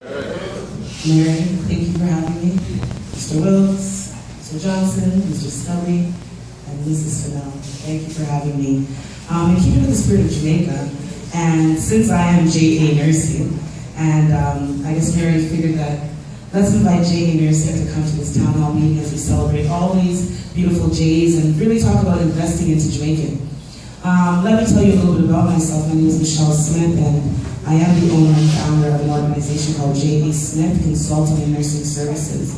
Mary, thank you for having me. Mr. Wilks, Mr. Johnson, Mr. Scully, and Mrs. Fennell, thank you for having me. In keeping with the spirit of Jamaica, and since I am JA Nursing, and I guess Mary figured that let's invite JA Nursing to come to this town hall meeting as we celebrate all these beautiful J's and really talk about investing into Jamaica. Let me tell you a little bit about myself. My name is Michelle Smith, and I am the owner and founder of an organization called J.A. Smith Consulting and Nursing Services,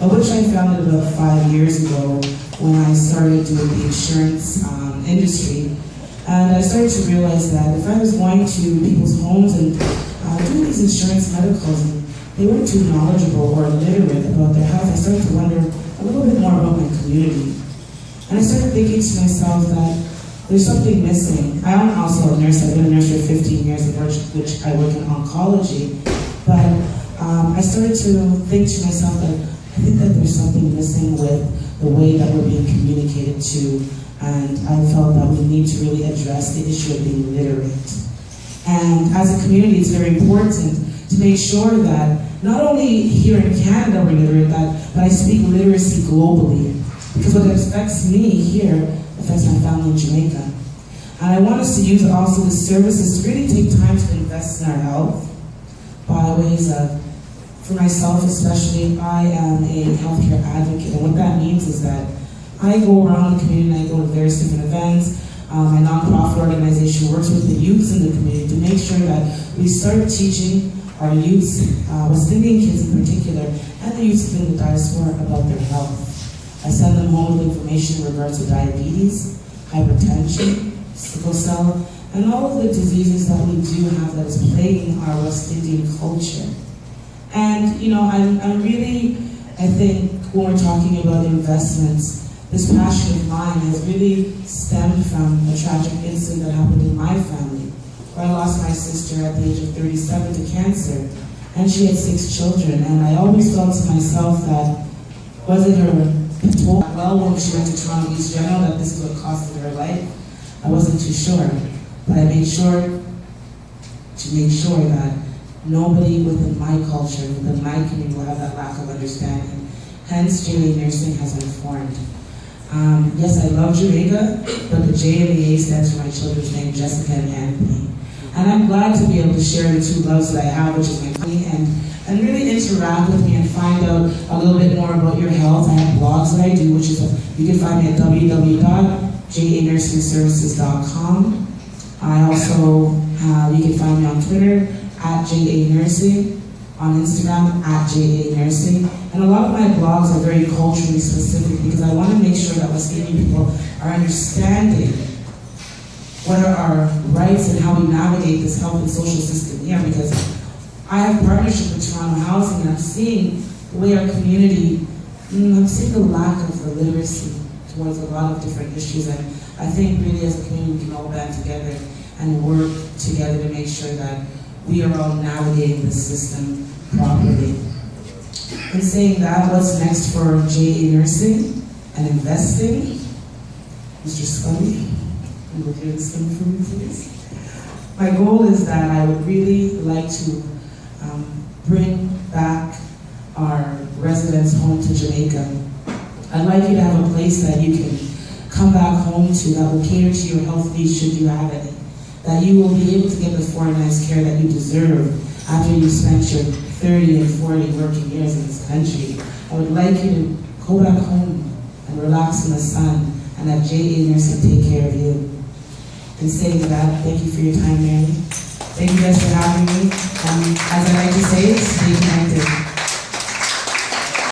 which I founded about 5 years ago when I started doing the insurance industry. And I started to realize that if I was going to people's homes and doing these insurance medicals, and they weren't too knowledgeable or literate about their health, I started to wonder a little bit more about my community. And I started thinking to myself that there's something missing. I am also a nurse. I've been a nurse for 15 years, of which I work in oncology. But I started to think to myself that I think that there's something missing with the way that we're being communicated to. And I felt that we need to really address the issue of being literate. And as a community, it's very important to make sure that not only here in Canada we're literate, but I speak literacy globally. Because what affects me here affects my family in Jamaica. And I want us to use also the services to really take time to invest in our health by ways of, for myself especially, I am a healthcare advocate. And what that means is that I go around the community and I go to various different events. My nonprofit organization works with the youths in the community to make sure that we start teaching our youths, West Indian kids in particular, and the youths within the diaspora about their health. I send them home with information in regards to diabetes, hypertension, sickle cell, and all of the diseases that we do have that is plaguing our West Indian culture. And, you know, I'm really, I think, when we're talking about investments, this passion of mine has really stemmed from a tragic incident that happened in my family, where I lost my sister at the age of 37 to cancer, and she had 6 children. And I always thought to myself that, was it her well when she went to Toronto East General that this would have costed her life? I wasn't too sure, but I made sure to make sure that nobody within my culture, within my community, will have that lack of understanding. Hence, JA Nursing has been formed. Yes, I love Jamaica, but the JNBS stands for my children's name, Jessica and Anthony. And I'm glad to be able to share the 2 loves that I have, which is my family, and really interact with me and find out a little bit more about your health. I have blogs that I do, which is, you can find me at www.janursingservices.com. I also, you can find me on Twitter, at JANursing, on Instagram, at JANursing. And a lot of my blogs are very culturally specific because I want to make sure that West Indian people are understanding what are our rights and how we navigate this health and social system here, because I have partnership with Toronto Housing and I'm seeing the way our community, I'm seeing the lack of the literacy towards a lot of different issues, and I think really as a community we can all band together and work together to make sure that we are all navigating the system properly. In saying that, what's next for JA Nursing and investing? Mr. Scully, you will hear this one for me, please. My goal is that I would really like to bring back our residents home to Jamaica. I'd like you to have a place that you can come back home to that will cater to your health needs should you have any. That you will be able to get the foreignized care that you deserve after you've spent your 30 and 40 working years in this country. I would like you to go back home and relax in the sun and have JA Nursing take care of you. And saying that, thank you for your time, Mary. Thank you guys for having me. As I like to say, stay connected.